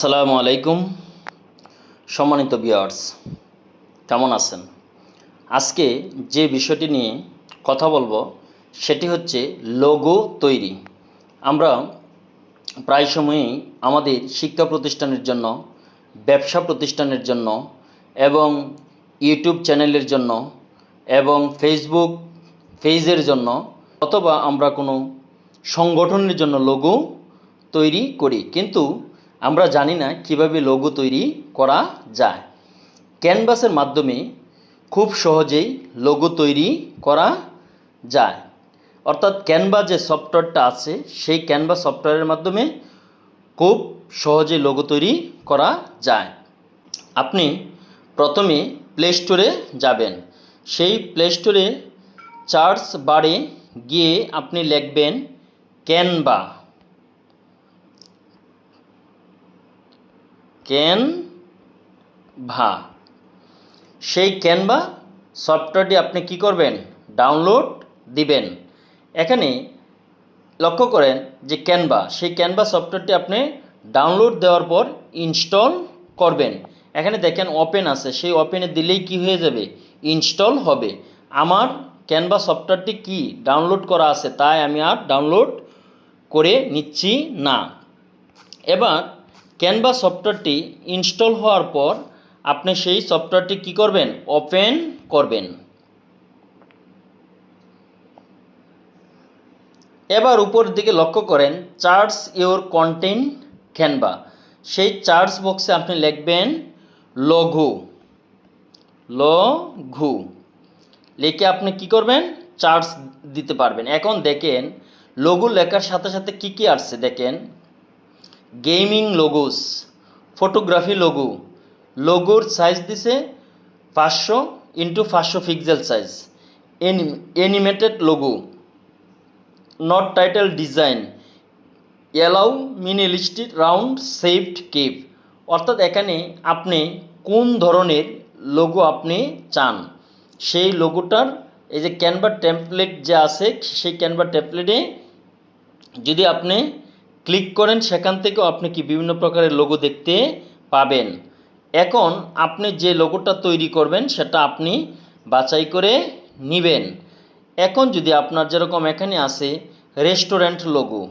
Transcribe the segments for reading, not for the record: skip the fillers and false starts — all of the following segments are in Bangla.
আসসালামু আলাইকুম সম্মানিত ভিউয়ার্স, কেমন আছেন? আজকে যে বিষয়টি নিয়ে কথা বলবো সেটি হচ্ছে লোগো তৈরি। আমরা প্রায় সময়ই আমাদের শিক্ষা প্রতিষ্ঠানের জন্য, ব্যবসা প্রতিষ্ঠানের জন্য এবং ইউটিউব চ্যানেলের জন্য এবং ফেসবুক পেজের জন্য অথবা আমরা কোনো সংগঠনের জন্য লোগো তৈরি করি, কিন্তু আমরা জানি না কিভাবে লোগো তৈরি করা যায়। ক্যানভাসের মাধ্যমে খুব সহজেই লোগো তৈরি করা যায়। অর্থাৎ ক্যানভা যে সফটওয়্যারটা আছে সেই ক্যানভা সফটওয়্যারের মাধ্যমে খুব সহজে লোগো তৈরি করা যায়। আপনি প্রথমে প্লে স্টোরে যাবেন। সেই প্লে স্টোরে সার্চ বারে গিয়ে আপনি লিখবেন ক্যানভা। ক্যানভা, সেই ক্যানভা সফটওয়্যারটি আপনি কি করবেন? ডাউনলোড দিবেন। এখানে লক্ষ্য করেন যে ক্যানভা, সেই ক্যানভা সফটওয়্যারটি আপনি ডাউনলোড দেওয়ার পর ইনস্টল করবেন। এখানে দেখেন ওপেন আছে, সেই ওপেনে দিলেই কি হয়ে যাবে? ইনস্টল হবে। আমার ক্যানভা সফটওয়্যারটি কি ডাউনলোড করা আছে, তাই আমি আর ডাউনলোড করে নিচ্ছি না। এবার ক্যানভা সফটওয়্যারটি ইনস্টল হওয়ার পর আপনি সেই সফটওয়্যারটি কি করবেন? ওপেন করবেন। এবার উপরের দিকে লক্ষ্য করেন চার্জ ইওর কন্টেন্ট ক্যানভা। সেই চার্জ বক্সে আপনি লিখবেন লঘু। লঘু লিখে আপনি কি করবেন? চার্জ দিতে পারবেন। এখন দেখেন লঘু লেখার সাথে সাথে কি কি আসছে দেখেন। গেমিং লোগোস, ফটোগ্রাফি লোগো, লোগোর সাইজ দিছে 500x500 pixel size, animated logo, not title design, allow minimalistic round shaped cape. অর্থাৎ এখানে আপনি কোন ধরনের লোগো আপনি চান, সেই লোগোটার এই যে ক্যানভা টেমপ্লেট যে আছে সেই ক্যানভা টেমপ্লেটে যদি আপনি ক্লিক করেন সেখান থেকেও আপনি কি বিভিন্ন প্রকারের লোগো দেখতে পাবেন। এখন আপনি যে লোগোটা তৈরি করবেন সেটা আপনি বাছাই করে নেবেন। এখন যদি আপনার যেরকম এখানে আছে রেস্টুরেন্ট লোগো,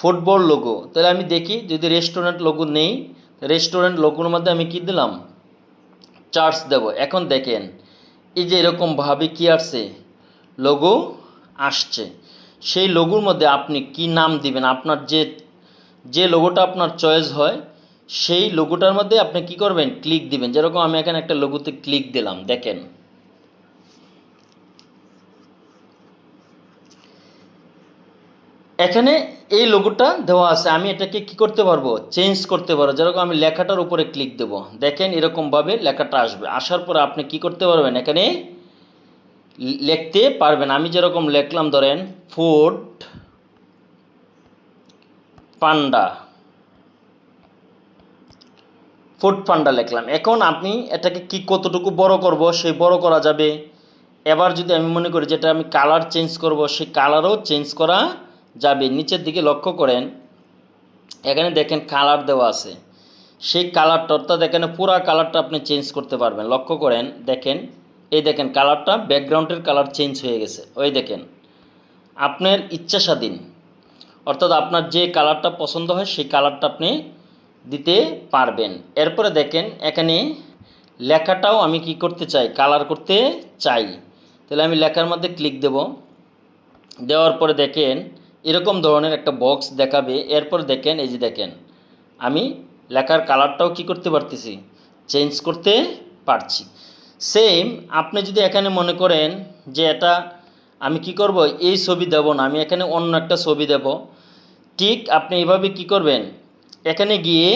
ফুটবল লোগো, তাহলে আমি দেখি যদি রেস্টুরেন্ট লোগো নেই, রেস্টুরেন্ট লোগোর মধ্যে আমি কি দিলাম? চার্জ দেব। এখন দেখেন এই যে এরকমভাবে কি আসছে? লোগো আসছে। সেই লোগোর মধ্যে আপনি কি নাম দিবেন? আপনার যে লোগোটা আপনার চয়েস হয় সেই লোগোটার মধ্যে আপনি কি করবেন? ক্লিক দিবেন। যেরকম আমি এখানে একটা লোগোতে ক্লিক দিলাম, দেখেন এখানে এই লোগোটা দেওয়া আছে। আমি এটাকে কি করতে পারবো? চেঞ্জ করতে পারবো। যেরকম আমি লেখাটার উপরে ক্লিক দেব, দেখেন এরকমভাবে লেখাটা আসবে। আসার পরে আপনি কি করতে পারবেন? এখানে লিখতে পারবেন। আমি যেরকম লিখলাম, ধরেন ফুড পান্ডা, ফুড পান্ডা লিখলাম। এখন আপনি এটাকে কি কতটুকু বড় করব সেই বড় করা যাবে। এবার যদি আমি মনে করি যেটা আমি কালার চেঞ্জ করব, সেই কালারও চেঞ্জ করা যাবে। নিচের দিকে লক্ষ্য করেন এখানে দেখেন কালার দেওয়া আছে। সেই কালারটা অর্থাৎ এখানে পুরা কালারটা আপনি চেঞ্জ করতে পারবেন। লক্ষ্য করেন দেখেন, এই দেখেন কালারটা, ব্যাকগ্রাউন্ডের কালার চেঞ্জ হয়ে গেছে। ওই দেখেন আপনার ইচ্ছা স্বাধীন, অর্থাৎ আপনার যে কালারটা পছন্দ হয় সেই কালারটা আপনি দিতে পারবেন। এরপরে দেখেন এখানে লেখাটাও আমি কি করতে চাই? কালার করতে চাই। তাহলে আমি লেখার মধ্যে ক্লিক দেব। দেওয়ার পরে দেখেন এরকম ধরনের একটা বক্স দেখাবে। এরপর দেখেন এই যে দেখেন আমি লেখার কালারটাও কি করতে পারতেছি? চেঞ্জ করতে পারছি। সেম আপনি যদি এখানে মনে করেন যে এটা আমি কি করব? এই ছবি দেব না, আমি এখানে অন্য একটা ছবি দেব, ঠিক আপনি এভাবে কি করবেন? এখানে গিয়ে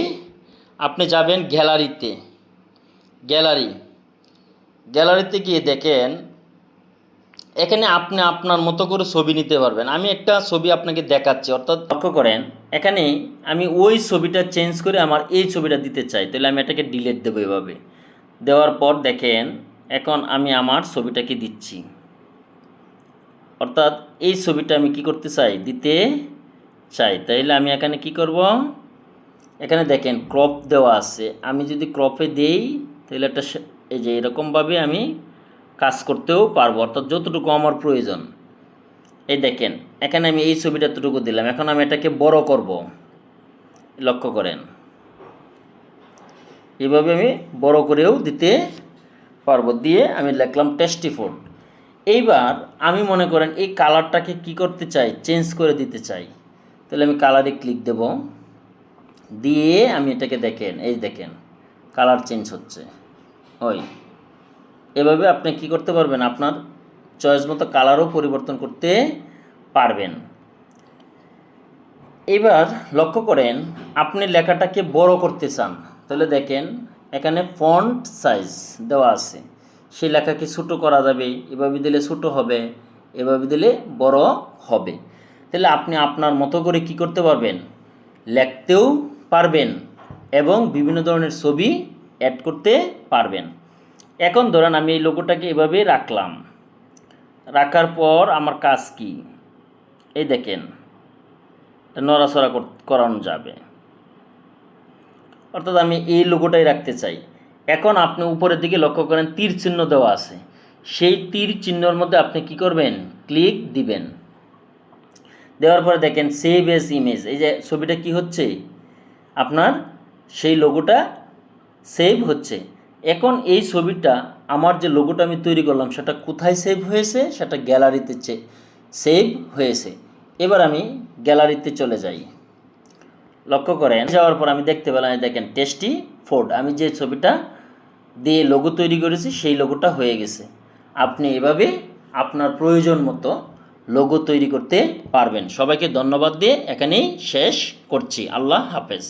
আপনি যাবেন গ্যালারিতে। গ্যালারিতে গিয়ে দেখেন এখানে আপনি আপনার মতো করে ছবি নিতে পারবেন। আমি একটা ছবি আপনাকে দেখাচ্ছি, অর্থাৎ লক্ষ্য করেন এখানে আমি ওই ছবিটা চেঞ্জ করে আমার এই ছবিটা দিতে চাই, তাহলে আমি এটাকে ডিলিট দেবো। এভাবে দেওয়ার পর দেখেন এখন আমি আমার ছবিটাকে দিচ্ছি, অর্থাৎ এই ছবিটা আমি কি করতে চাই? দিতে চাই। তাইলে আমি এখানে কি করব? এখানে দেখেন ক্রপ দেওয়া আছে, আমি যদি ক্রপে দেই তাহলে একটা এই যে এরকমভাবে আমি কাজ করতেও পারবো, অর্থাৎ যতটুকু আমার প্রয়োজন। এই দেখেন এখানে আমি এই ছবিটা এতটুকু দিলাম, এখন আমি এটাকে বড় করব, লক্ষ্য করেন এভাবে আমি বড় করেও দিতে পারবো। দিয়ে আমি লিখলাম টেস্টি ফুড। এইবার আমি মনে করেন এই কালারটাকে কি করতে চাই, চেঞ্জ করে দিতে চাই, তাহলে আমি কালারে ক্লিক দেব, দিয়ে আমি এটাকে দেখেন, এই দেখেন কালার চেঞ্জ হচ্ছে। ওই এভাবে আপনি কি করতে পারবেন, আপনার চয়েস মতো কালারও পরিবর্তন করতে পারবেন। এবার লক্ষ্য করেন আপনি লেখাটাকে বড় করতে চান, তাহলে দেখেন এখানে ফন্ট সাইজ দেওয়া আছে, সেই লেখাকে ছোটো করা যাবে, এভাবে দিলে ছোটো হবে, এভাবে দিলে বড় হবে। তাহলে আপনি আপনার মতো করে কি করতে পারবেন, লিখতেও পারবেন এবং বিভিন্ন ধরনের ছবি অ্যাড করতে পারবেন। এখন ধরেন আমি এই লোগোটাকে এভাবে রাখলাম, রাখার পর আমার কাজ কি, এই দেখেন নড়াচড়া করানো যাবে, অর্থাৎ আমি এই লোগোটাই রাখতে চাই। এখন আপনি উপরের দিকে লক্ষ্য করেন তীর চিহ্ন দেওয়া আছে, সেই তীর চিহ্নর মধ্যে আপনি কি করবেন, ক্লিক দিবেন। দেওয়ার পরে দেখেন সেভ এজ ইমেজ, এই যে ছবিটা কি হচ্ছে, আপনার সেই লোগোটা সেভ হচ্ছে। এখন এই ছবিটা আমার যে লোগোটা আমি তৈরি করলাম সেটা কোথায় সেভ হয়েছে, সেটা গ্যালারিতে সেভ হয়েছে। এবার আমি গ্যালারিতে চলে যাই, লক্ষ্য করেন যাওয়ার পর আমি দেখতে পেলাম দেখেন টেস্টি ফুড, আমি যে ছবিটা দিয়ে লোগো তৈরি করেছি সেই লোগোটা হয়ে গেছে। আপনি এভাবে আপনার প্রয়োজন মতো লোগো তৈরি করতে পারবেন। সবাইকে ধন্যবাদ দিয়ে এখানেই শেষ করছি। আল্লাহ হাফেজ।